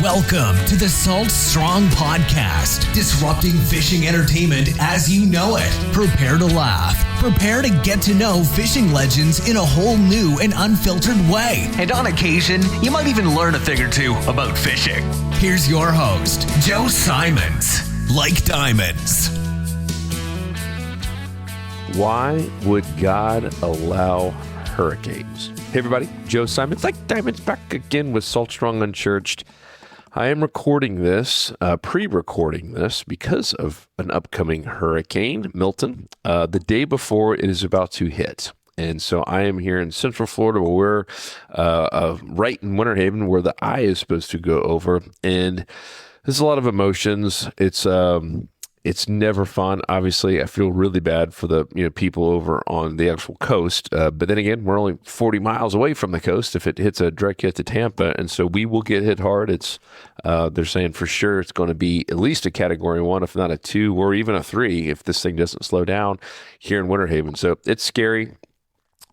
Welcome to the Salt Strong Podcast, disrupting fishing entertainment as you know it. Prepare to laugh. Prepare to get to know fishing legends in a whole new and unfiltered way. And on occasion, you might even learn a thing or two about fishing. Here's your host, Joe Simons. Like diamonds. Why would God allow hurricanes? Hey everybody, Joe Simons, Like Diamonds, back again with Salt Strong Unchurched. I am recording this, pre-recording this, because of an upcoming hurricane, Milton, the day before it is about to hit. And so I am here in Central Florida, where we're right in Winter Haven, where the eye is supposed to go over. And there's a lot of emotions. It's never fun. Obviously, I feel really bad for the people over on the actual coast. But then again, we're only 40 miles away from the coast if it hits a direct hit to Tampa. And so we will get hit hard. They're saying for sure it's going to be at least a Category 1, if not a 2, or even a 3 if this thing doesn't slow down here in Winter Haven. So it's scary.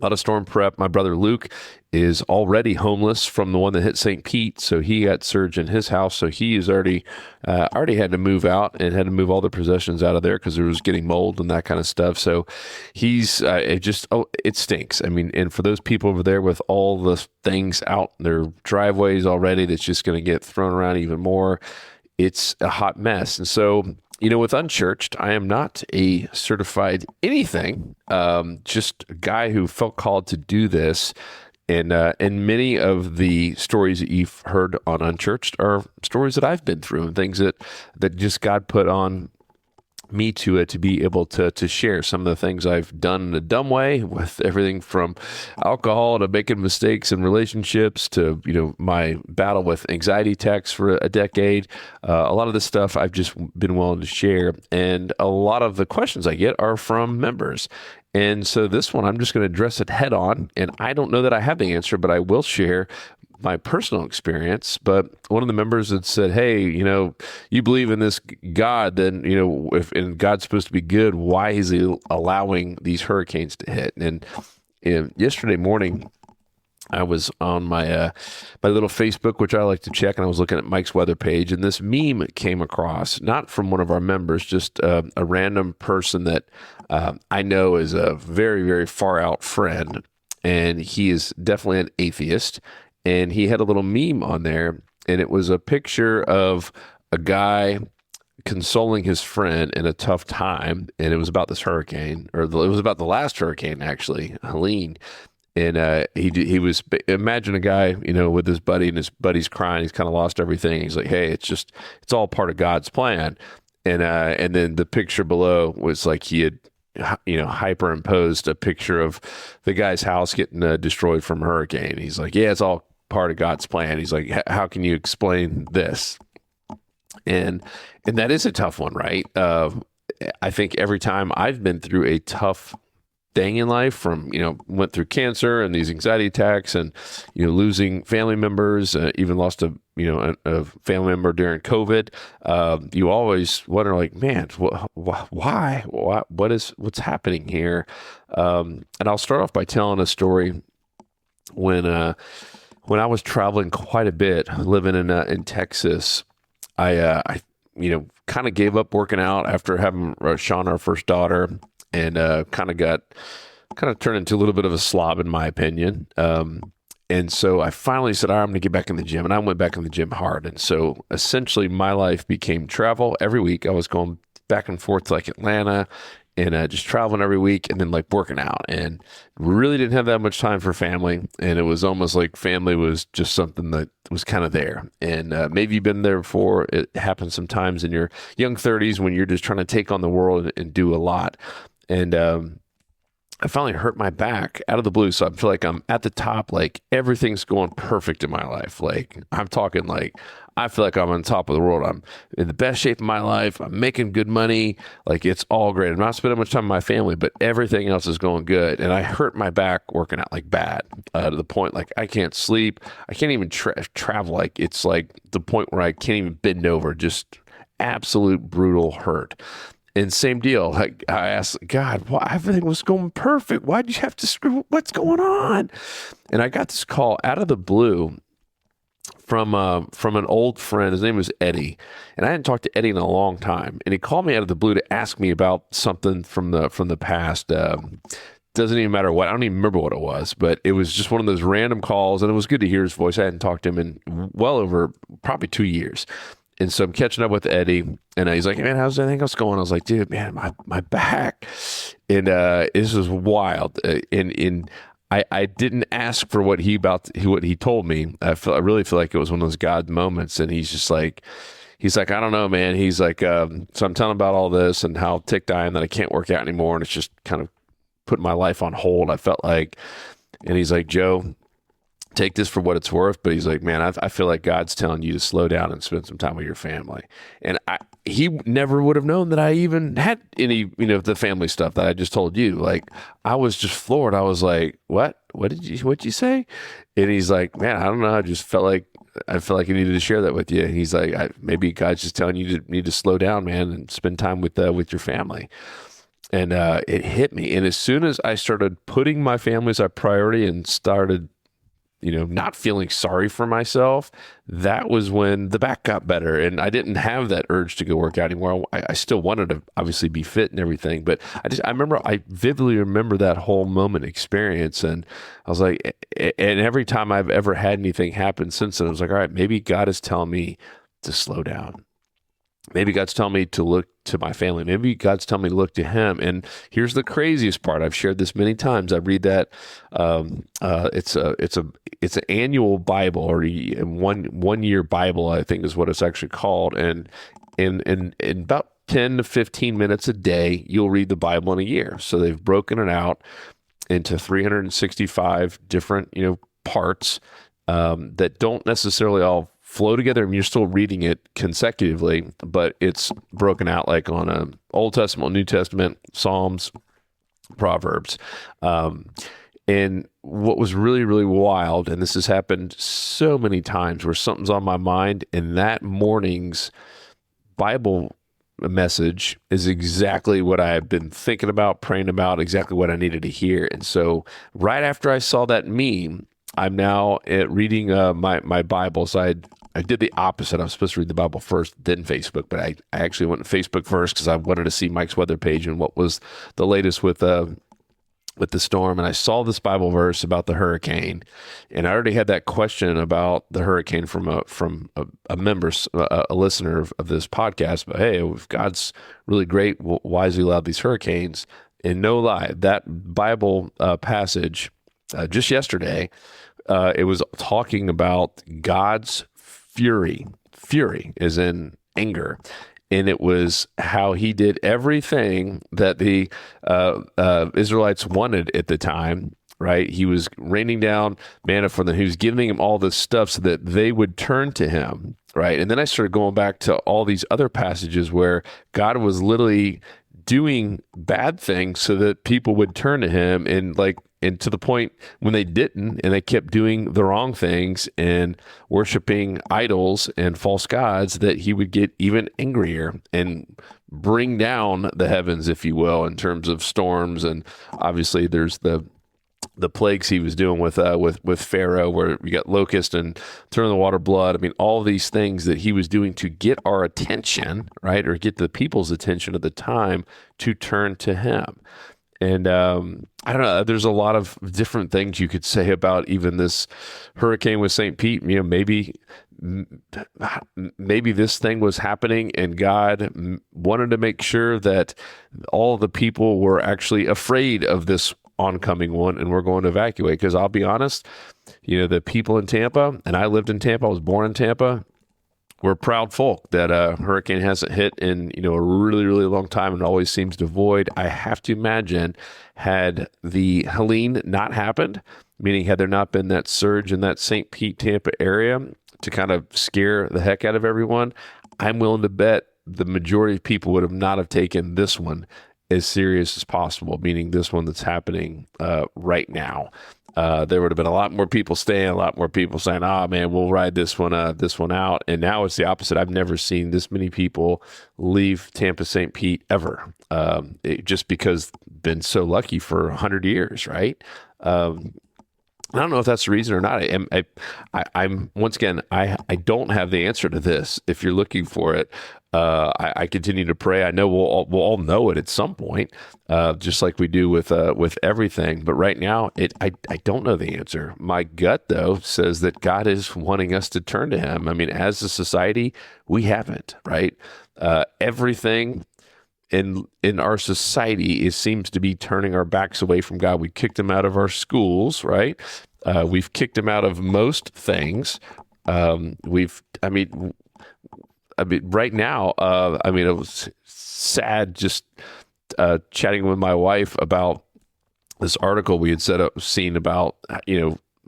A lot of storm prep. My brother Luke is already homeless from the one that hit St. Pete, so he got surge in his house. So he is already had to move out and had to move all the possessions out of there because there was getting mold and that kind of stuff. So he's it stinks. I mean, and for those people over there with all the things out in their driveways already, that's just going to get thrown around even more. It's a hot mess, and so. With Unchurched, I am not a certified anything, just a guy who felt called to do this. And many of the stories that you've heard on Unchurched are stories that I've been through and things that just God put on me to be able to share some of the things I've done in a dumb way, with everything from alcohol to making mistakes in relationships to my battle with anxiety attacks for a decade. A lot of this stuff I've just been willing to share, and a lot of the questions I get are from members. And so this one, I'm just going to address it head on, and I don't know that I have the answer, but I will share my personal experience. But one of the members had said, hey, you believe in this God, then, if and God's supposed to be good, why is he allowing these hurricanes to hit? And yesterday morning, I was on my little Facebook, which I like to check, and I was looking at Mike's weather page, and this meme came across, not from one of our members, just a random person that I know is a very, very far out friend, and he is definitely an atheist. And he had a little meme on there, and it was a picture of a guy consoling his friend in a tough time, and it was about this hurricane, or it was about the last hurricane, actually, Helene. And he was, imagine a guy, with his buddy, and his buddy's crying. He's kind of lost everything. He's like, hey, it's all part of God's plan. And then the picture below was like he had, hyperimposed a picture of the guy's house getting destroyed from a hurricane. He's like, yeah, it's all part of God's plan. He's like, how can you explain this? And that is a tough one, right? I think every time I've been through a tough thing in life, from went through cancer and these anxiety attacks, and losing family members, even lost a family member during COVID, you always wonder, like, man, why what's happening here? And I'll start off by telling a story. When I was traveling quite a bit, living in Texas, I kind of gave up working out after having Sean, our first daughter, and kind of turned into a little bit of a slob, in my opinion. And so I finally said, all right, I'm going to get back in the gym. And I went back in the gym hard. And so essentially my life became travel every week. I was going back and forth to like Atlanta, and just traveling every week, and then like working out, and really didn't have that much time for family. And it was almost like family was just something that was kind of there. And maybe you've been there before. It happens sometimes in your young 30s when you're just trying to take on the world and do a lot. And I finally hurt my back out of the blue. So I feel like I'm at the top, like everything's going perfect in my life. Like I'm talking like, I feel like I'm on top of the world. I'm in the best shape of my life. I'm making good money. Like it's all great. I'm not spending much time with my family, but everything else is going good. And I hurt my back working out like bad, to the point like I can't sleep. I can't even travel. Like it's like the point where I can't even bend over, just absolute brutal hurt. And same deal. Like I asked God, why everything was going perfect. Why'd you have to screw? What's going on? And I got this call out of the blue from an old friend. His name was Eddie, and I hadn't talked to Eddie in a long time. And he called me out of the blue to ask me about something from the past. Doesn't even matter what. I don't even remember what it was, but it was just one of those random calls, and it was good to hear his voice. I hadn't talked to him in well over probably 2 years. And so I'm catching up with Eddie, and he's like, "Hey, man, how's everything else going?" I was like, "Dude, man, my back." And this was wild. And I didn't ask for what he told me. I really feel like it was one of those God moments. And he's like, "I don't know, man." He's like, "So I'm telling about all this and how ticked I am that I can't work out anymore, and it's just kind of putting my life on hold." I felt like, and he's like, "Joe, take this for what it's worth." But he's like, "Man, I feel like God's telling you to slow down and spend some time with your family." And he never would have known that I even had any, the family stuff that I just told you. Like, I was just floored. I was like, "What? What'd you say?" And he's like, "Man, I don't know. I felt like I needed to share that with you." And he's like, "Maybe God's just telling you to need to slow down, man, and spend time with your family." And it hit me. And as soon as I started putting my family as a priority and started, not feeling sorry for myself, that was when the back got better. And I didn't have that urge to go work out anymore. I still wanted to obviously be fit and everything, but I vividly remember that whole moment experience. And I was like, and every time I've ever had anything happen since then, I was like, all right, maybe God is telling me to slow down. Maybe God's telling me to look to my family. Maybe God's telling me to look to Him. And here's the craziest part. I've shared this many times. I read that it's an annual Bible, or one year Bible, I think is what it's actually called. And in about 10 to 15 minutes a day, you'll read the Bible in a year. So they've broken it out into 365 different parts that don't necessarily all flow together. I mean, you're still reading it consecutively, but it's broken out like on a Old Testament, New Testament, Psalms, Proverbs. And what was really, really wild, and this has happened so many times, where something's on my mind, and that morning's Bible message is exactly what I had been thinking about, praying about, exactly what I needed to hear. And so right after I saw that meme, I'm now reading my Bible. So I did the opposite. I was supposed to read the Bible first, then Facebook, but I actually went to Facebook first because I wanted to see Mike's weather page and what was the latest with the storm. And I saw this Bible verse about the hurricane, and I already had that question about the hurricane from a member, a listener of this podcast. But hey, if God's really great, why has He allowed these hurricanes? And no lie, that Bible passage just yesterday, it was talking about God's fury is in anger. And it was how He did everything that the Israelites wanted at the time, right? He was raining down manna for them. He was giving them all this stuff so that they would turn to Him, right? And then I started going back to all these other passages where God was literally doing bad things so that people would turn to Him, and to the point when they didn't, and they kept doing the wrong things and worshiping idols and false gods, that He would get even angrier and bring down the heavens, if you will, in terms of storms. And obviously there's the plagues He was doing with Pharaoh, where you got locust and turn the water blood. I mean, all these things that He was doing to get our attention, right, or get the people's attention at the time to turn to Him. And I don't know, there's a lot of different things you could say about even this hurricane with St. Pete. Maybe this thing was happening and God wanted to make sure that all the people were actually afraid of this oncoming one and we're going to evacuate. Because I'll be honest, the people in Tampa, and I lived in Tampa, I was born in Tampa, we're proud folk that a hurricane hasn't hit in a really, really long time, and always seems to avoid. I have to imagine, had the Helene not happened, meaning had there not been that surge in that St. Pete, Tampa area to kind of scare the heck out of everyone, I'm willing to bet the majority of people would have not have taken this one as serious as possible, meaning this one that's happening right now. There would have been a lot more people staying, a lot more people saying, man, we'll ride this one out. And now it's the opposite. I've never seen this many people leave Tampa St. Pete ever. Just because been so lucky for 100 years, right? I don't know if that's the reason or not. I'm once again, I don't have the answer to this. If you're looking for it, I continue to pray. I know we'll all know it at some point, just like we do with everything. But right now, I don't know the answer. My gut though says that God is wanting us to turn to Him. I mean, as a society, we haven't, right? Everything in our society, it seems to be turning our backs away from God. We kicked Him out of our schools, right? We've kicked Him out of most things. I mean, right now, it was sad just chatting with my wife about this article we had seen about,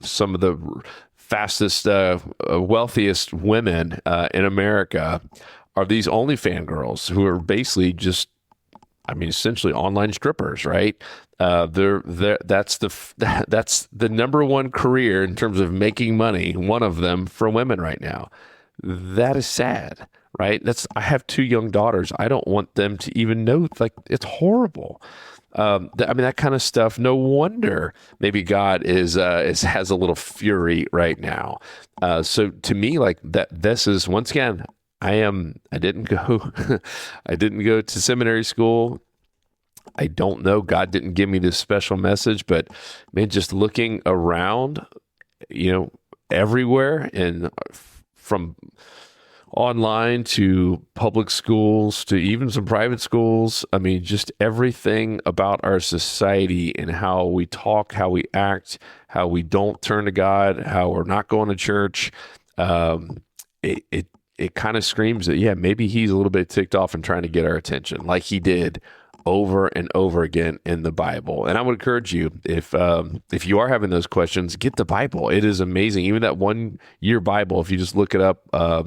some of the fastest, wealthiest women in America are these OnlyFans girls who are basically just, essentially online strippers, right? That's the number one career in terms of making money, one of them for women right now. That is sad, right? I have 2 young daughters. I don't want them to even know, it's horrible. That kind of stuff. No wonder maybe God has a little fury right now. So to me, this is, once again, I didn't go to seminary school. I don't know. God didn't give me this special message, but man, just looking around, everywhere, and from online to public schools to even some private schools. Just everything about our society and how we talk, how we act, how we don't turn to God, how we're not going to church. It kind of screams that, yeah, maybe He's a little bit ticked off and trying to get our attention like He did over and over again in the Bible. And I would encourage you, if you are having those questions, get the Bible. It is amazing. Even that 1 Year Bible, if you just look it up, I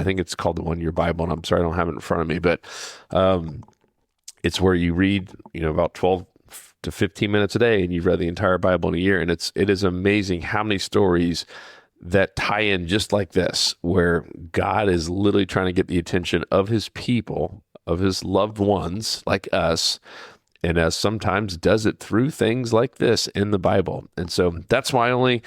think it's called the 1 Year Bible, and I'm sorry I don't have it in front of me, but it's where you read, about 12 to 15 minutes a day, and you've read the entire Bible in a year. And it is amazing how many stories that tie in just like this, where God is literally trying to get the attention of His people, of His loved ones like us, and sometimes does it through things like this in the Bible. And so that's my only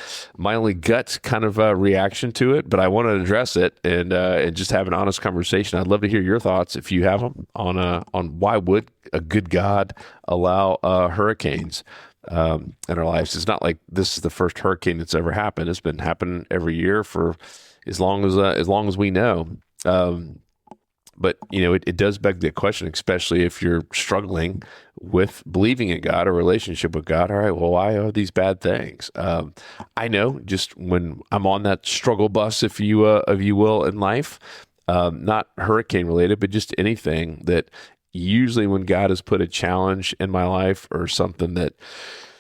gut kind of reaction to it, but I want to address it and just have an honest conversation. I'd love to hear your thoughts, if you have them, on why would a good God allow hurricanes in our lives. It's not like this is the first hurricane that's ever happened. It's been happening every year for as long as we know. But it does beg the question, especially if you're struggling with believing in God, a relationship with God. All right, well, why are these bad things? I know, just when I'm on that struggle bus, if you will, in life, not hurricane related, but just anything, that usually when God has put a challenge in my life or something that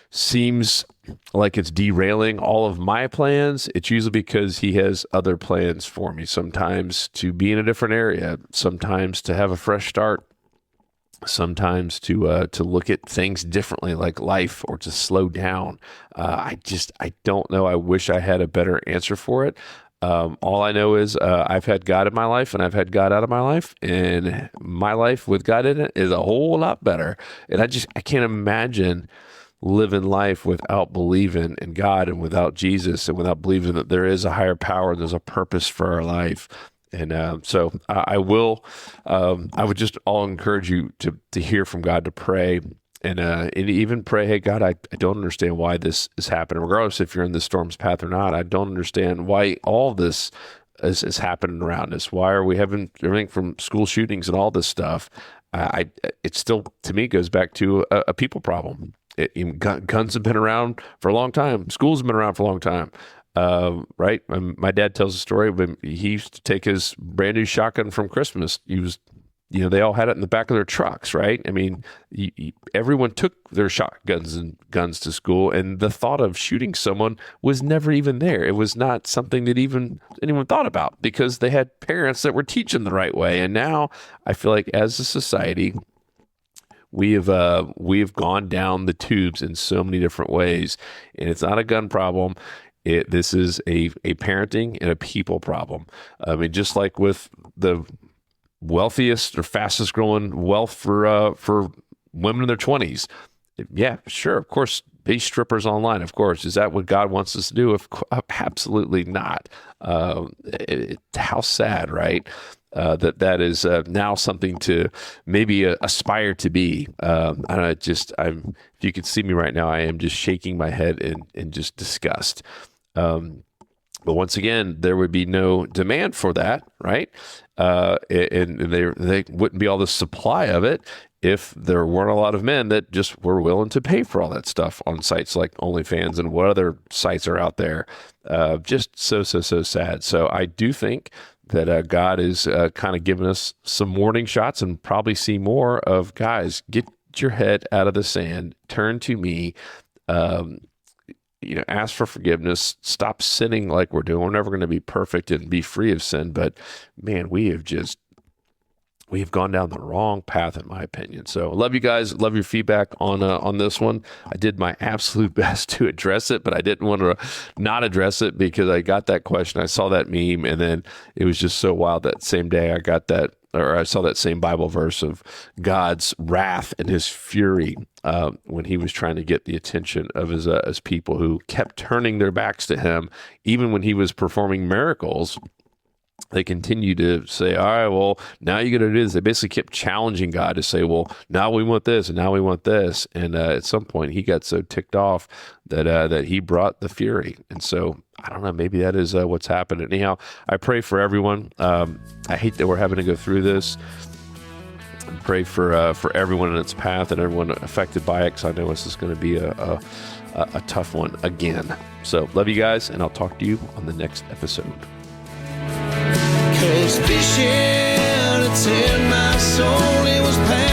seems like it's derailing all of my plans, it's usually because He has other plans for me. Sometimes to be in a different area, sometimes to have a fresh start, sometimes to look at things differently, like life, or to slow down. I don't know. I wish I had a better answer for it. All I know is I've had God in my life, and I've had God out of my life, and my life with God in it is a whole lot better. And I can't imagine living life without believing in God, and without Jesus, and without believing that there is a higher power, and there's a purpose for our life. And so I would just all encourage you to hear from God, to pray, and even pray, hey, God, I don't understand why this is happening, regardless if you're in the storm's path or not. I don't understand why all this is happening around us. Why are we having everything from school shootings and all this stuff? It still, to me, goes back to a people problem. Guns have been around for a long time. Schools have been around for a long time. Right? My dad tells a story when he used to take his brand new shotgun from Christmas. They all had it in the back of their trucks, right? Everyone took their shotguns and guns to school, and the thought of shooting someone was never even there. It was not something that even anyone thought about, because they had parents that were teaching the right way. And now I feel like, as a society, we have gone down the tubes in so many different ways, and it's not a gun problem. This is a parenting and a people problem. Just like with the wealthiest or fastest growing wealth for women in their 20s. Yeah, sure. Of course, be strippers online. Of course, is that what God wants us to do? Absolutely not. How sad, right? That is now something to maybe aspire to be. If you could see me right now, I am just shaking my head in just disgust. But once again, there would be no demand for that, right? And they wouldn't be all the supply of it if there weren't a lot of men that just were willing to pay for all that stuff on sites like OnlyFans and what other sites are out there. Just so sad. So I do think that God is kind of giving us some warning shots, and probably see more of, guys, get your head out of the sand, turn to me, ask for forgiveness, stop sinning like we're doing. We're never going to be perfect and be free of sin, but man, we have gone down the wrong path, in my opinion. So love you guys. Love your feedback on this one. I did my absolute best to address it, but I didn't want to not address it because I got that question. I saw that meme, and then it was just so wild that same day I saw that same Bible verse of God's wrath and his fury when he was trying to get the attention of his people who kept turning their backs to him, even when he was performing miracles. They continue to say, all right, well, now you got to do this. They basically kept challenging God to say, well, now we want this, and now we want this. And at some point, he got so ticked off that he brought the fury. And so, I don't know, maybe that is what's happening. Anyhow, I pray for everyone. I hate that we're having to go through this. I pray for everyone in its path and everyone affected by it, because I know this is going to be a tough one again. So, love you guys, and I'll talk to you on the next episode. 'Cause fishing, it's in my soul, it was pain.